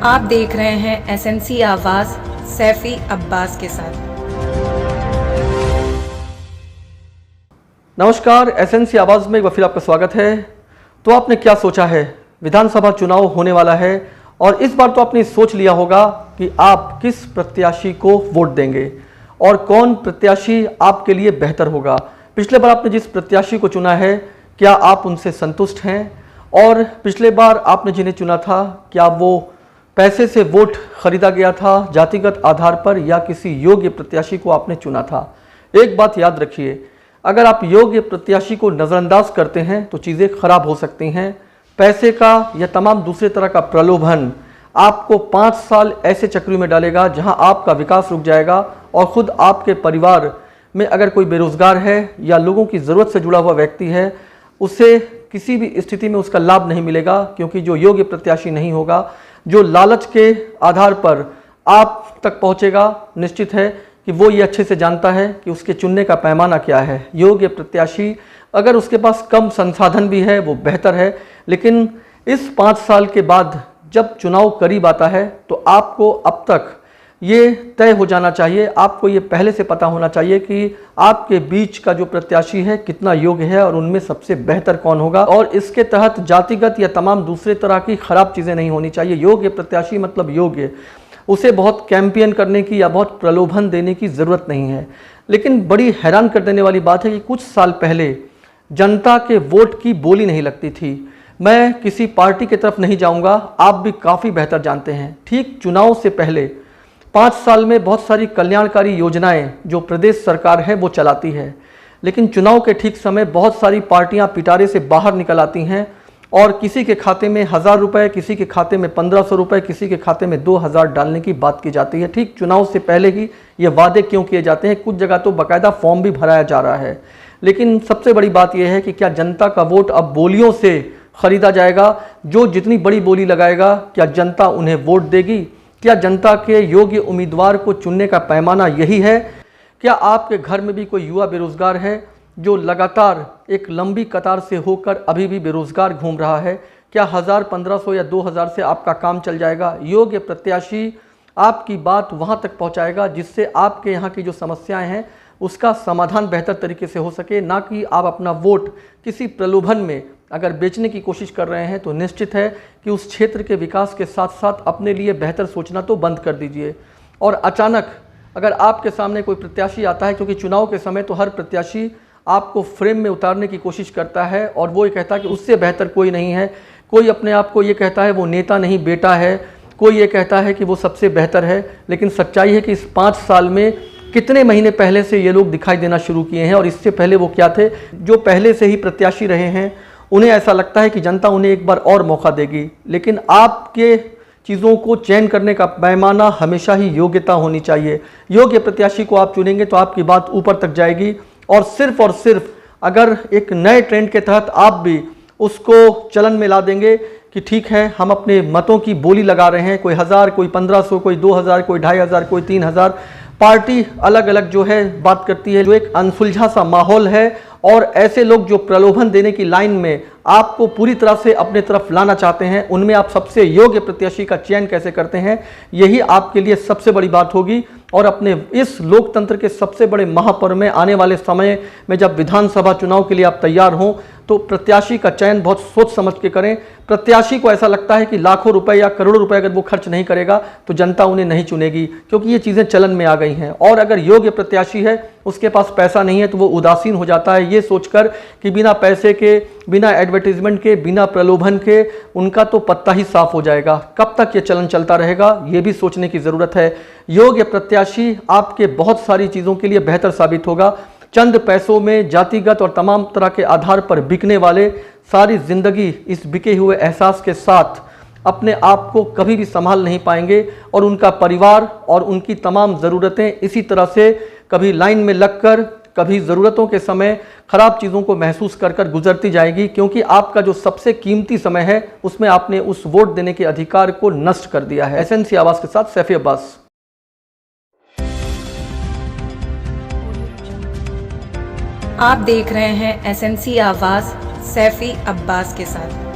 आप देख रहे हैं एसएनसी आवाज़ सैफी अब्बास के साथ। नमस्कार, एसएनसी आवाज़ में एक बार फिर आपका स्वागत है। तो आपने क्या सोचा है? विधानसभा चुनाव होने वाला है और इस बार तो आपने सोच लिया होगा कि आप किस प्रत्याशी को वोट देंगे और कौन प्रत्याशी आपके लिए बेहतर होगा। पिछले बार आपने जिस प्रत्याशी को चुना है, क्या आप उनसे संतुष्ट हैं? और पिछले बार आपने जिन्हें चुना था, क्या वो पैसे से वोट खरीदा गया था, जातिगत आधार पर, या किसी योग्य प्रत्याशी को आपने चुना था? एक बात याद रखिए, अगर आप योग्य प्रत्याशी को नज़रअंदाज करते हैं तो चीज़ें खराब हो सकती हैं। पैसे का या तमाम दूसरे तरह का प्रलोभन आपको 5 साल ऐसे चक्री में डालेगा जहां आपका विकास रुक जाएगा और ख़ुद आपके परिवार में अगर कोई बेरोजगार है या लोगों की ज़रूरत से जुड़ा हुआ व्यक्ति है, उसे किसी भी स्थिति में उसका लाभ नहीं मिलेगा, क्योंकि जो योग्य प्रत्याशी नहीं होगा, जो लालच के आधार पर आप तक पहुंचेगा, निश्चित है कि वो ये अच्छे से जानता है कि उसके चुनने का पैमाना क्या है। योग्य प्रत्याशी अगर उसके पास कम संसाधन भी है वो बेहतर है, लेकिन इस 5 साल के बाद जब चुनाव करीब आता है तो आपको अब तक ये तय हो जाना चाहिए, आपको ये पहले से पता होना चाहिए कि आपके बीच का जो प्रत्याशी है कितना योग्य है और उनमें सबसे बेहतर कौन होगा। और इसके तहत जातिगत या तमाम दूसरे तरह की खराब चीज़ें नहीं होनी चाहिए। योग्य प्रत्याशी मतलब योग्य, उसे बहुत कैंपेन करने की या बहुत प्रलोभन देने की ज़रूरत नहीं है। लेकिन बड़ी हैरान कर देने वाली बात है कि कुछ साल पहले जनता के वोट की बोली नहीं लगती थी। मैं किसी पार्टी की तरफ नहीं जाऊंगा, आप भी काफ़ी बेहतर जानते हैं। ठीक चुनाव से पहले 5 साल में बहुत सारी कल्याणकारी योजनाएं जो प्रदेश सरकार है वो चलाती है, लेकिन चुनाव के ठीक समय बहुत सारी पार्टियां पिटारे से बाहर निकल आती हैं और किसी के खाते में 1000 रुपये, किसी के खाते में 1500 रुपये, किसी के खाते में 2000 डालने की बात की जाती है। ठीक चुनाव से पहले ही ये वादे क्यों किए जाते हैं? कुछ जगह तो बाकायदा फॉर्म भी भराया जा रहा है। लेकिन सबसे बड़ी बात यह है कि क्या जनता का वोट अब बोलियों से खरीदा जाएगा? जो जितनी बड़ी बोली लगाएगा, क्या जनता उन्हें वोट देगी? क्या जनता के योग्य उम्मीदवार को चुनने का पैमाना यही है? क्या आपके घर में भी कोई युवा बेरोजगार है जो लगातार एक लंबी कतार से होकर अभी भी बेरोजगार घूम रहा है? क्या 1000, 1500 या 2000 से आपका काम चल जाएगा? योग्य प्रत्याशी आपकी बात वहां तक पहुंचाएगा जिससे आपके यहाँ की जो समस्याएं हैं उसका समाधान बेहतर तरीके से हो सके, ना कि आप अपना वोट किसी प्रलोभन में अगर बेचने की कोशिश कर रहे हैं। तो निश्चित है कि उस क्षेत्र के विकास के साथ साथ अपने लिए बेहतर सोचना तो बंद कर दीजिए। और अचानक अगर आपके सामने कोई प्रत्याशी आता है, क्योंकि चुनाव के समय तो हर प्रत्याशी आपको फ्रेम में उतारने की कोशिश करता है और वो ये कहता है कि उससे बेहतर कोई नहीं है। कोई अपने आप को ये कहता है वो नेता नहीं बेटा है, कोई ये कहता है कि वो सबसे बेहतर है। लेकिन सच्चाई है कि इस 5 साल में कितने महीने पहले से ये लोग दिखाई देना शुरू किए हैं, और इससे पहले वो क्या थे? जो पहले से ही प्रत्याशी रहे हैं, उन्हें ऐसा लगता है कि जनता उन्हें एक बार और मौका देगी। लेकिन आपके चीज़ों को चयन करने का पैमाना हमेशा ही योग्यता होनी चाहिए। योग्य प्रत्याशी को आप चुनेंगे तो आपकी बात ऊपर तक जाएगी, और सिर्फ अगर एक नए ट्रेंड के तहत आप भी उसको चलन में ला देंगे कि ठीक है, हम अपने मतों की बोली लगा रहे हैं, कोई 1000, कोई 1500, कोई 2000, कोई 2500, कोई 3000, पार्टी अलग अलग जो है बात करती है, जो एक अनसुलझा सा माहौल है। और ऐसे लोग जो प्रलोभन देने की लाइन में आपको पूरी तरह से अपने तरफ लाना चाहते हैं, उनमें आप सबसे योग्य प्रत्याशी का चयन कैसे करते हैं, यही आपके लिए सबसे बड़ी बात होगी। और अपने इस लोकतंत्र के सबसे बड़े महापर्व में आने वाले समय में जब विधानसभा चुनाव के लिए आप तैयार हों, तो प्रत्याशी का चयन बहुत सोच समझ के करें। प्रत्याशी को ऐसा लगता है कि लाखों रुपए या करोड़ों रुपए अगर वो खर्च नहीं करेगा तो जनता उन्हें नहीं चुनेगी, क्योंकि ये चीज़ें चलन में आ गई हैं। और अगर योग्य प्रत्याशी है, उसके पास पैसा नहीं है, तो वो उदासीन हो जाता है ये सोचकर कि बिना पैसे के, बिना एडवर्टीजमेंट के, बिना प्रलोभन के उनका तो पत्ता ही साफ हो जाएगा। कब तक ये चलन चलता रहेगा, ये भी सोचने की ज़रूरत है। योग्य प्रत्याशी आपके बहुत सारी चीज़ों के लिए बेहतर साबित होगा। चंद पैसों में जातिगत और तमाम तरह के आधार पर बिकने वाले सारी जिंदगी इस बिके हुए एहसास के साथ अपने आप को कभी भी संभाल नहीं पाएंगे, और उनका परिवार और उनकी तमाम ज़रूरतें इसी तरह से कभी लाइन में लगकर, कभी ज़रूरतों के समय ख़राब चीज़ों को महसूस कर कर गुजरती जाएगी, क्योंकि आपका जो सबसे कीमती समय है उसमें आपने उस वोट देने के अधिकार को नष्ट कर दिया है। एसएनसी आवाज़ के साथ सैफी अब्बास। आप देख रहे हैं एसएनसी आवाज़ सैफी अब्बास के साथ।